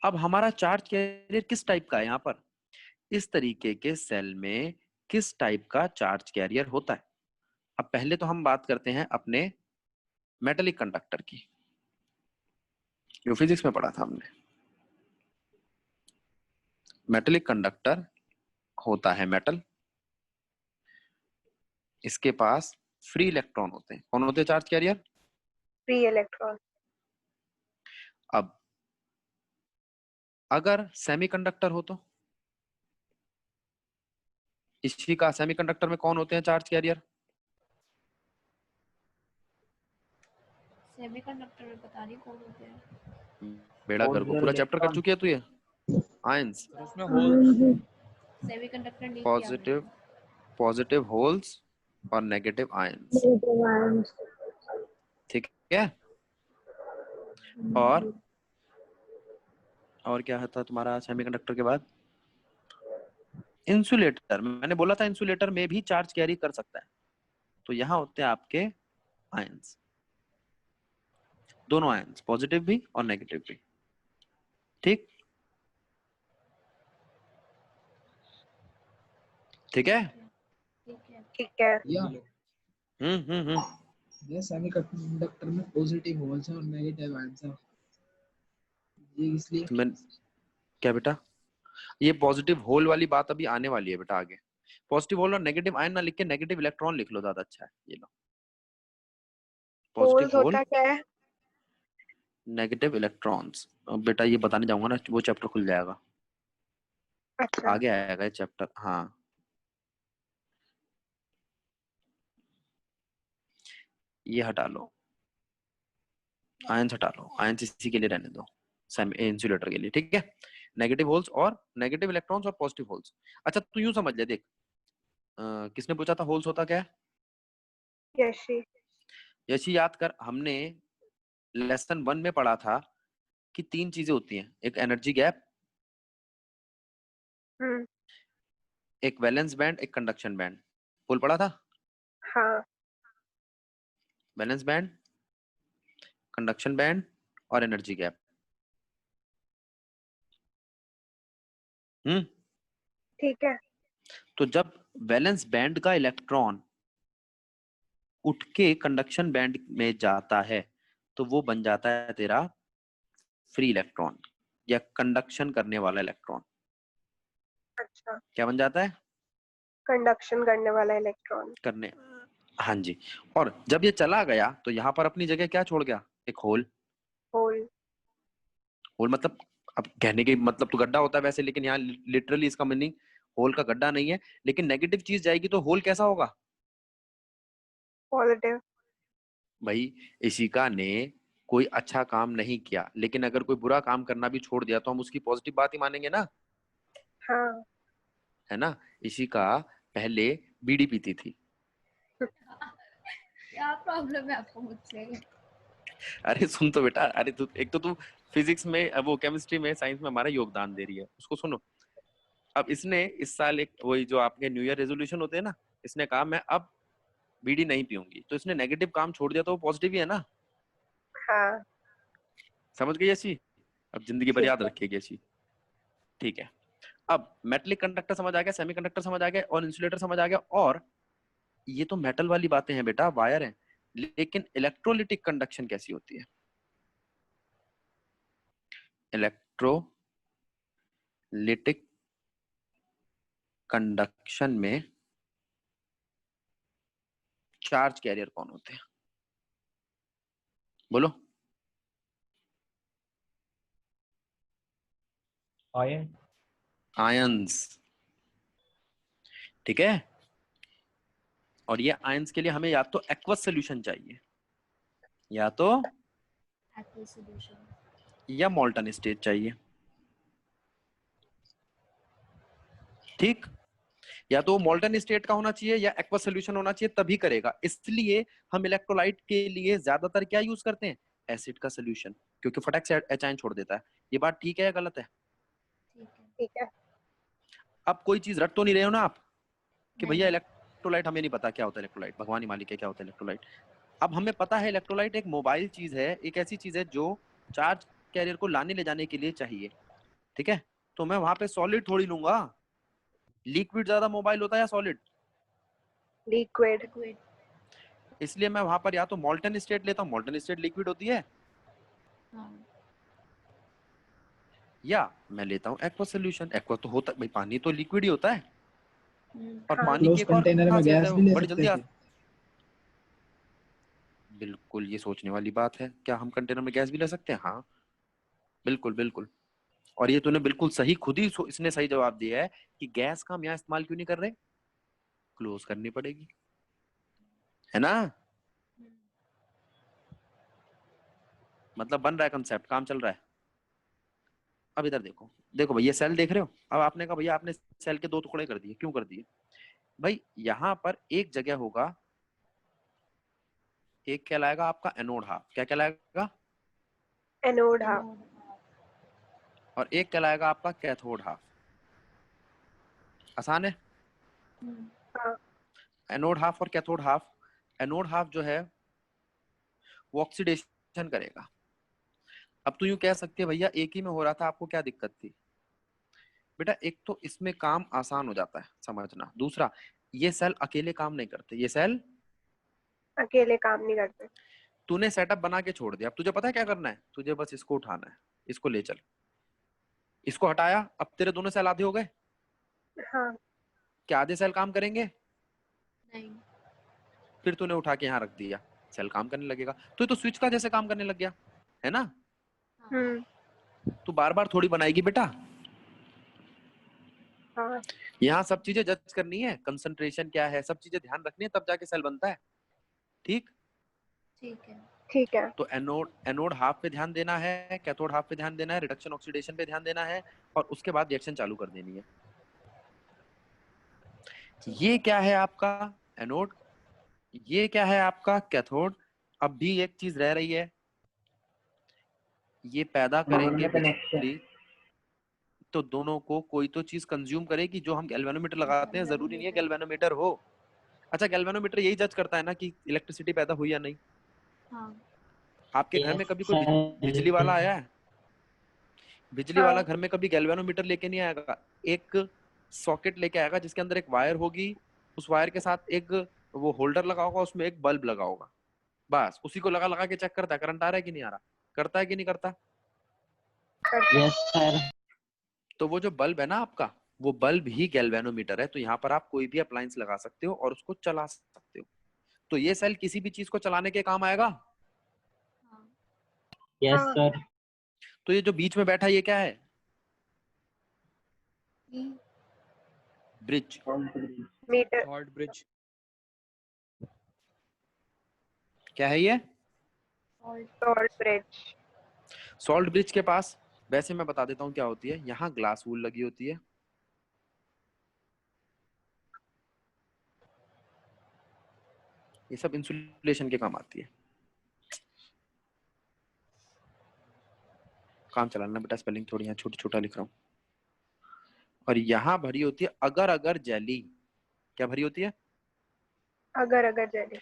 अब हमारा चार्ज कैरियर किस टाइप का है? यहाँ पर इस तरीके के सेल में किस टाइप का चार्ज कैरियर होता है? अब पहले तो हम बात करते हैं अपने मेटेलिक कंडक्टर की, जो फिजिक्स में पढ़ा था हमने। मेटेलिक कंडक्टर होता है मेटल, इसके पास फ्री इलेक्ट्रॉन होते हैं। कौन होते हैं चार्ज कैरियर? Free electron. अब अगर सेमीकंडक्टर हो तो इसी का सेमीकंडक्टर में कौन होते हैं चार्ज कैरियर? सेमीकंडक्टर में पता नहीं कौन होते हैं। बेड़ा कर को पूरा चैप्टर कर चुकी है तू ये। आयंस, उसमें होल सेमीकंडक्टर नहीं किया पॉजिटिव पॉजिटिव होल्स और नेगेटिव आयंस। ठीक है। और क्या था तुम्हारा सेमीकंडक्टर के बाद? इंसुलेटर। मैंने बोला था इंसुलेटर में भी चार्ज कैरी कर सकता है। तो यहाँ होते हैं आपके आयंस, दोनों आयंस, पॉजिटिव भी और नेगेटिव भी। ठीक, ठीक है। ठीक है। या हम्म। ये सेमीकंडक्टर में पॉजिटिव होल्स हैं और नेगेटिव आयंस हैं, ये इसलिए। मैं क्या बेटा, ये पॉजिटिव होल वाली बात अभी आने वाली है बेटा आगे। पॉजिटिव होल और नेगेटिव आयन ना लिख के नेगेटिव इलेक्ट्रॉन लिख लो, ज्यादा अच्छा है। ये लो, पॉजिटिव होल्स होल, होता क्या है? Negative electrons. अब बेटा ये बताने जाऊंगा ना, वो चैप्टर खुल जाएगा, अच्छा। आगे आएगा ये चैप्टर। हाँ, ये हटा लो, आयंस हटा लो, आयंस इसी के लिए रहने दो, इंसुलेटर के लिए। ठीक है, नेगेटिव होल्स और नेगेटिव इलेक्ट्रॉन्स और पॉजिटिव होल्स। अच्छा तू यूं समझ ले, देख किसने पूछा था होल्स होता क्या है? यशी। यशी याद कर, हमने लेसन 1 में पढ़ा था कि तीन चीजें होती हैं, एक एनर्जी गैप, एक वैलेंस बैंड, एक कंडक्शन बैंड। बोल पढ़ा था? हाँ। वैलेंस बैंड, कंडक्शन बैंड और एनर्जी गैप। ठीक है। तो जब वैलेंस बैंड का इलेक्ट्रॉन उठ के कंडक्शन बैंड में जाता है तो वो बन जाता है तेरा फ्री इलेक्ट्रॉन या कंडक्शन करने वाला इलेक्ट्रॉन। अच्छा। क्या बन जाता है? कंडक्शन करने वाला इलेक्ट्रॉन। करने, हाँ जी। और जब ये चला गया तो यहाँ पर अपनी जगह क्या छोड़ गया? एक होल। होल। होल मतलब, अब कहने के मतलब तो गड्ढा होता है वैसे, लेकिन यहाँ लिटरली इसका मीनिंग होल का गड्ढा नहीं है। लेकिन नेगेटिव चीज जाएगी तो होल कैसा होगा? पॉजिटिव। भाई इशिका ने कोई अच्छा काम नहीं किया, लेकिन अगर कोई बुरा काम करना भी छोड़ दिया तो हम उसकी पॉजिटिव बात ही मानेंगे ना, हाँ। है ना? इशिका पहले बीड़ी पीती थी। क्या प्रॉब्लम है आपको मुझसे? अरे सुन तो बेटा, अरे तू एक तो तू फिजिक्स में, वो केमिस्ट्री में, साइंस में हमारा योगदान दे रही है, उसको सुनो। अब इसने इस साल एक वही जो आपके न्यू ईयर रेजोल्यूशन होते हैं ना, इसने कहा मैं अब बीड़ी नहीं पीऊंगी, तो इसने नेगेटिव काम छोड़ दिया तो वो पॉजिटिव ही है ना। हाँ। समझ गई ऐसी? अब जिंदगी भर याद रखिएगी ऐसी, ठीक है? अब मेटलिक कंडक्टर समझ आ गया, सेमीकंडक्टर समझ आ गया, और इंसुलेटर समझ आ गया। और ये तो मेटल वाली बातें हैं बेटा, वायर है। लेकिन इलेक्ट्रोलिटिक कंडक्शन कैसी होती है? इलेक्ट्रोलिटिक कंडक्शन में चार्ज कैरियर कौन होते हैं? बोलो। आयन। आयंस, ठीक है? और ये आयंस के लिए हमें या तो एक्वस सोल्यूशन चाहिए, या तो या मोल्टन स्टेट चाहिए, ठीक? या तो मोल्टन स्टेट का होना चाहिए या एक्वस सोल्यूशन होना चाहिए, तभी करेगा। इसलिए हम इलेक्ट्रोलाइट के लिए ज्यादातर क्या यूज करते हैं? एसिड का सोल्यूशन, क्योंकि फटाक से एच आयन छोड़ देता है। ये बात ठीक है या गलत है? ठीक है। अब कोई चीज रट तो नहीं रहे हो ना आप कि भैया इलेक्ट्रोलाइट हमें नहीं पता क्या होता है इलेक्ट्रोलाइट, भगवान ही मालिक है क्या होता है इलेक्ट्रोलाइट। अब हमें पता है इलेक्ट्रोलाइट एक मोबाइल चीज है, एक ऐसी चीज है जो चार्ज कैरियर को लाने ले जाने के लिए चाहिए, ठीक है? तो मैं वहां पे सॉलिड थोड़ी लूंगा। लिक्विड ज्यादा मोबाइल होता है या सॉलिड? लिक्विड। इसलिए मैं वहां पर या तो मोल्टन स्टेट लेता हूँ, मोल्टन स्टेट लिक्विड होती है, या मैं लेता हूँ एक्वा सोल्यूशन। एक्वा तो होता भाई, पानी तो लिक्विड ही होता है। और हाँ। पानी की क्लोज एक और कंटेनर में खासियत गैस है, भी ले बड़ी सकते जल्दी हैं। बिल्कुल, ये सोचने वाली बात है, क्या हम कंटेनर में गैस भी ले सकते हैं? हाँ बिल्कुल बिल्कुल। और ये तूने बिल्कुल सही, खुद ही इसने सही जवाब दिया है कि गैस का हम यहाँ इस्तेमाल क्यों नहीं कर रहे? क्लोज करनी पड़ेगी, है ना? मतलब बन रहा है कंसेप्ट, काम चल रहा है। अब इधर देखो, देखो भैया सेल देख रहे हो? अब आपने कहा भैया आपने सेल के दो टुकड़े कर दिए, क्यों कर दिए भाई? यहाँ पर एक जगह होगा, एक कहलाएगा आपका एनोड हाफ, क्या कहलाएगा? Anode half. और एक कहलाएगा आपका कैथोड हाफ। आसान है? हाँ। एनोड हाफ और कैथोड हाफ। एनोड हाफ जो है वो ऑक्सीडेशन करेगा। अब तो यूं कह सकते हैं भैया एक ही में हो रहा था, आपको क्या दिक्कत थी? बेटा एक तो इसमें काम आसान हो जाता है समझना, दूसरा ये सेल अकेले काम नहीं करते, ये सेल अकेले काम नहीं करते। तूने सेटअप बना के छोड़ दिया। अब तुझे पता है क्या करना है? तुझे बस इसको उठाना है, इसको ले चल, इसको हटाया, अब तेरे दोनों सेल आधे हो गए। हाँ। क्या आधे सेल काम करेंगे? नहीं। फिर तूने उठा के यहाँ रख दिया, सेल काम करने लगेगा। तो ये तो स्विच का जैसे काम करने लग गया, है ना? तू बार बार थोड़ी बनाएगी बेटा। हाँ। यहाँ सब चीजें जज करनी है, कंसंट्रेशन क्या है, सब चीजें ध्यान रखनी है, तब जाके सेल बनता है, ठीक? ठीक है। ठीक है। तो एनोड एनोड हाफ पे ध्यान देना है, कैथोड हाफ पे ध्यान देना है, रिडक्शन ऑक्सीडेशन पे ध्यान देना है, और उसके बाद रिएक्शन चालू कर देनी है। ये क्या है आपका एनोड, ये क्या है आपका कैथोड। अब भी एक चीज रह रही है, ये पैदा करेंगे बिजली, तो दोनों को कोई तो चीज कंज्यूम करेगी। जो हम गैल्वेनोमीटर लगाते हैं, जरूरी नहीं है गैल्वेनोमीटर हो। अच्छा, गैल्वेनोमीटर यही जज करता है ना कि इलेक्ट्रिसिटी पैदा हुई या नहीं? हाँ। आपके घर में कभी कोई बिजली वाला आया है? बिजली वाला घर में कभी गैल्वेनोमीटर लेके नहीं आएगा, एक सॉकेट लेके आएगा जिसके अंदर एक वायर होगी, उस वायर के साथ एक वो होल्डर लगा होगा, उसमें एक बल्ब लगा होगा, बस उसी को लगा लगा के चेक करता है करंट आ रहा है कि नहीं आ रहा। करता है कि नहीं करता? Yes sir. तो वो जो बल्ब है ना आपका, वो बल्ब ही गैल्वेनोमीटर है। तो यहाँ पर आप कोई भी अप्लायंस लगा सकते हो और उसको चला सकते हो। तो ये सेल किसी भी चीज को चलाने के काम आएगा। हाँ यस हाँ। सर। तो ये जो बीच में बैठा है ये क्या है? ई ब्रिज। मीटर। Thought bridge. क्या है ये? Salt salt bridge. Salt bridge के पास वैसे मैं बता देता हूँ क्या होती है। यहाँ ग्लास वूल लगी होती है, ये सब इंसुलेशन के काम आती है। काम चलाना बेटा, स्पेलिंग थोड़ी यहाँ छोटा छोटा लिख रहा हूँ। और यहाँ भरी होती है अगर अगर जेली। क्या भरी होती है? अगर अगर जेली।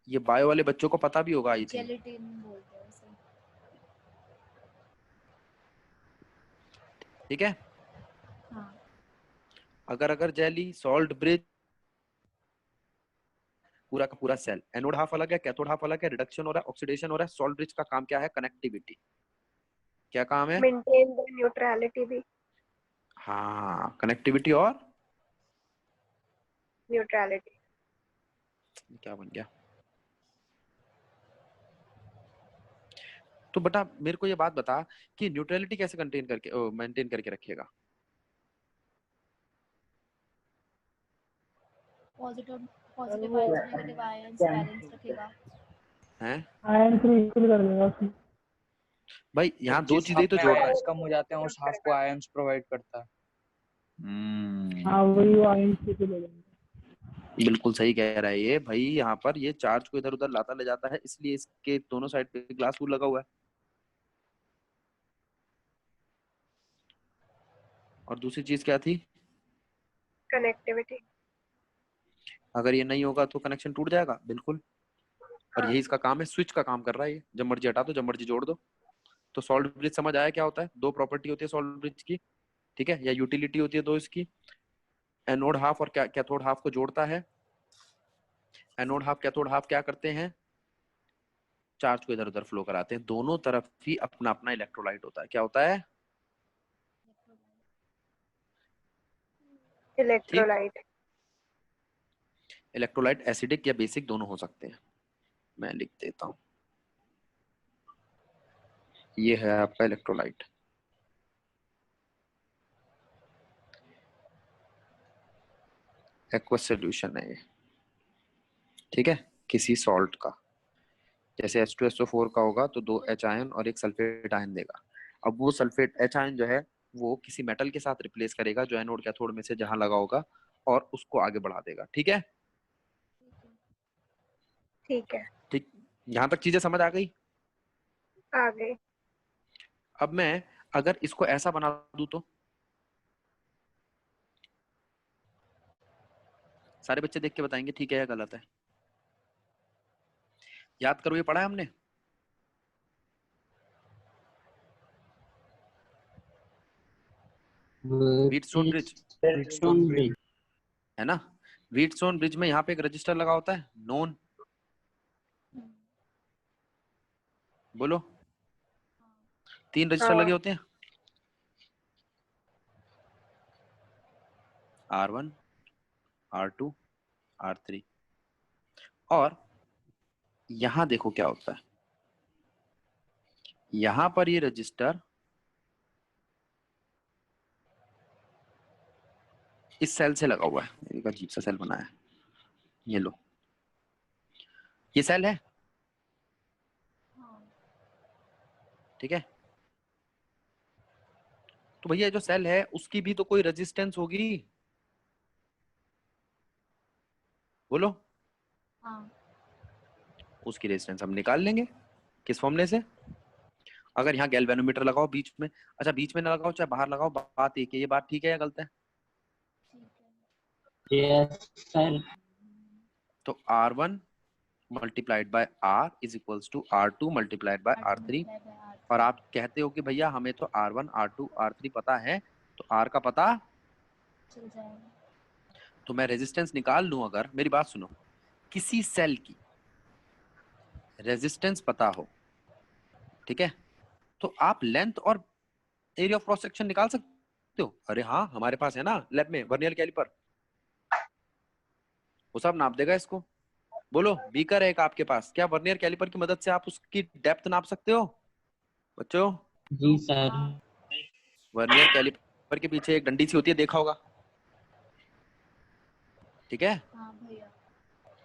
ये बायो वाले बच्चों को पता भी होगा आई थिंक। जेलेटिन बोलते हैं उसे। ठीक है, हाँ अगर अगर जेली, सॉल्ट ब्रिज, पूरा का पूरा सेल। एनोड हाफ अलग है, कैथोड हाफ अलग है, रिडक्शन हो रहा है, ऑक्सीडेशन हो रहा है। सॉल्ट ब्रिज का काम क्या है? कनेक्टिविटी। क्या काम है? मेंटेन द न्यूट्रलिटी भी। हाँ, कनेक्टिविटी और न्यूट्रलिटी। क्या बन गया? तो बेटा मेरे को ये बात बता कि न्यूट्रलिटी कैसे कंटेन करके मेंटेन करके रखेगा? Positive positive ions negative ions balance रखेगा। हैं आयन फ्री फिल कर देगा उसमें। भाई, यहाँ दो जिस चीजें ही हाफ तो में जोड़ रहा है। आयंस कम हो जाते हैं उस हाफ को आयंस प्रोवाइड करता है। हाँ वही वो आयन फ्री फिल हो जाएगा। बिल्कुल सही कह रहा है ये भाई। यहाँ पर ये चार्ज को इधर उधर लाता ले जाता है, इसलिए इसके दोनों साइड पे ग्लास वूल लगा हुआ है। और दूसरी चीज क्या थी? कनेक्टिविटी। अगर ये नहीं होगा तो कनेक्शन टूट जाएगा। बिल्कुल। और यही इसका काम है, स्विच का काम कर रहा है ये। जब मर्जी हटा दो, जब मर्जी जोड़ दो। तो सॉल्ट ब्रिज समझ आया क्या होता है? दो प्रॉपर्टी होती है सॉल्ट ब्रिज की, ठीक है, या यूटिलिटी होती है दो इसकी। एनोड हाफ और कैथोड हाफ को जोड़ता है। एनोड हाफ कैथोड हाफ क्या करते हैं? चार्ज को इधर उधर फ्लो कराते हैं। दोनों तरफ ही अपना अपना इलेक्ट्रोलाइट होता है। क्या होता है? ठीक। इलेक्ट्रोलाइट। इलेक्ट्रोलाइट एसिडिक या बेसिक दोनों हो सकते हैं। मैं लिख देता हूं, ये है आपका इलेक्ट्रोलाइट। एक्वस सॉल्यूशन है ये, ठीक है, किसी सॉल्ट का। जैसे H2SO4 का होगा तो 2 H आयन और एक सल्फेट आयन देगा। अब वो सल्फेट H आयन जो है वो किसी मेटल के साथ रिप्लेस करेगा जो एनोड कैथोड में से जहां लगा होगा, और उसको आगे बढ़ा देगा। ठीक है, ठीक है। ठीक। यहां तक चीजें समझ आ गई? आ गई। अब मैं अगर इसको ऐसा बना दूं तो सारे बच्चे देख के बताएंगे ठीक है या गलत है। याद करो, ये पढ़ा है हमने। Wheatstone bridge Wheatstone bridge. है ना। व्हीटस्टोन ब्रिज में यहाँ पे एक रजिस्टर लगा होता है, नोन। बोलो, 3 रजिस्टर हाँ। लगे होते हैं, R1, R2, R3। और यहां देखो क्या होता है। यहां पर ये रजिस्टर इस सेल से लगा हुआ है। एक अजीब सा सेल बनाया है, ये लो, ये सेल है, ठीक है। तो भैया जो सेल है उसकी भी तो कोई रेजिस्टेंस होगी, बोलो। हाँ उसकी रेजिस्टेंस हम निकाल लेंगे। किस फॉर्मूले से? अगर यहाँ गैल्वेनोमीटर लगाओ बीच में, अच्छा बीच में ना लगाओ चाहे बाहर लगाओ, बात एक है। ये बात ठीक है या गलत है? Yes sir. तो R1 multiplied by R is equals to R2 multiplied by R3। और आप कहते हो कि भैया हमें तो R1, R2, R3 पता है, तो R का पता चल जाएगा। तो मैं रेजिस्टेंस निकाल लूं। अगर मेरी बात सुनो, किसी सेल की रेजिस्टेंस पता हो, ठीक है, तो आप लेंथ और एरिया ऑफ क्रॉस सेक्शन निकाल सकते सकते हो? अरे हाँ, हमारे पास है ना लैब में वर्नियर कैलिपर, वो सब नाप देगा इसको। बोलो, बीकर है एक आपके पास, क्या वर्नियर कैलिपर की मदद से आप उसकी डेप्थ नाप सकते हो बच्चों? जी सर। वर्नियर कैलिपर के पीछे एक डंडी सी होती है, देखा होगा, ठीक है? हाँ भैया।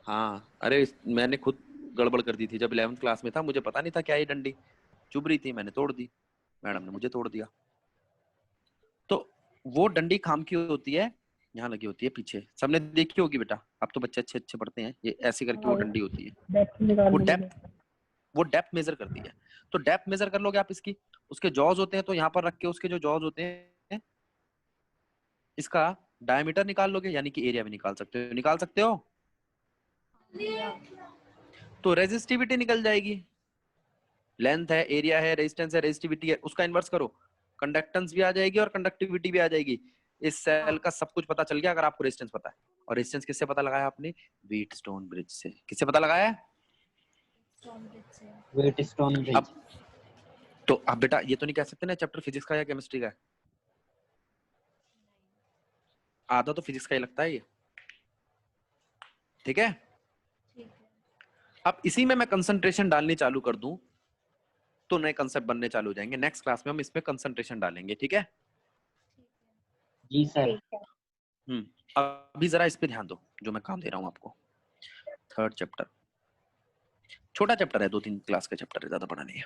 हाँ, अरे मैंने खुद गड़बड़ कर दी थी जब 11th क्लास में था, मुझे पता नहीं था क्या ये डंडी चुभ रही थी, मैंने तोड़ दी, मैडम ने मुझे तोड़ दिया। तो वो डंडी खाम की होती है, यहाँ लगी होती है पीछे, सबने देखी होगी बेटा, अब तो बच्चे अच्छे अच्छे पढ़ते हैं, ये ऐसे करके वो डंडी होती है, वो डेप्थ मेजर करती है। तो डेप्थ मेजर कर लोगे आप इसकी, उसके जॉज होते हैं, तो यहाँ पर रख के उसके जो जॉज होते हैं इसका डायमीटर निकाल लोगे, यानी कि एरिया भी निकाल सकते हो, निकाल सकते हो? तो रेजिस्टिविटी निकल जाएगी, लेंथ है, एरिया है, रेजिस्टेंस है, रेजिस्टिविटी है, उसका इन्वर्स करो, कंडक्टेंस भी आ जाएगी और कंडक्टिविटी भी आ जाएगी। इस सेल का सब कुछ पता चल गया अगर आपको रेजिस्टेंस पता है। और रेजिस्टेंस किससे पता लगाया आपने? व्हीटस्टोन ब्रिज से। किससे पता लगाया है? Wheatstone bridge. तो अब बेटा ये तो नहीं कह सकते ना चैप्टर फिजिक्स का या केमिस्ट्री का है, आधा तो फिजिक्स का ही लगता है ये, ठीक है? अब इसी में मैं कंसंट्रेशन डालनी चालू कर दूं तो नए कंसेप्ट बनने चालू हो जाएंगे। नेक्स्ट क्लास में हम इसमें कंसंट्रेशन डालेंगे, ठीक है? जी सर। अभी जरा इस पे ध्यान दो जो मैं काम दे रहा हूं आपको। 3rd चैप्टर छोटा चैप्टर है, 2-3 क्लास का चैप्टर है, ज्यादा बड़ा नहीं है।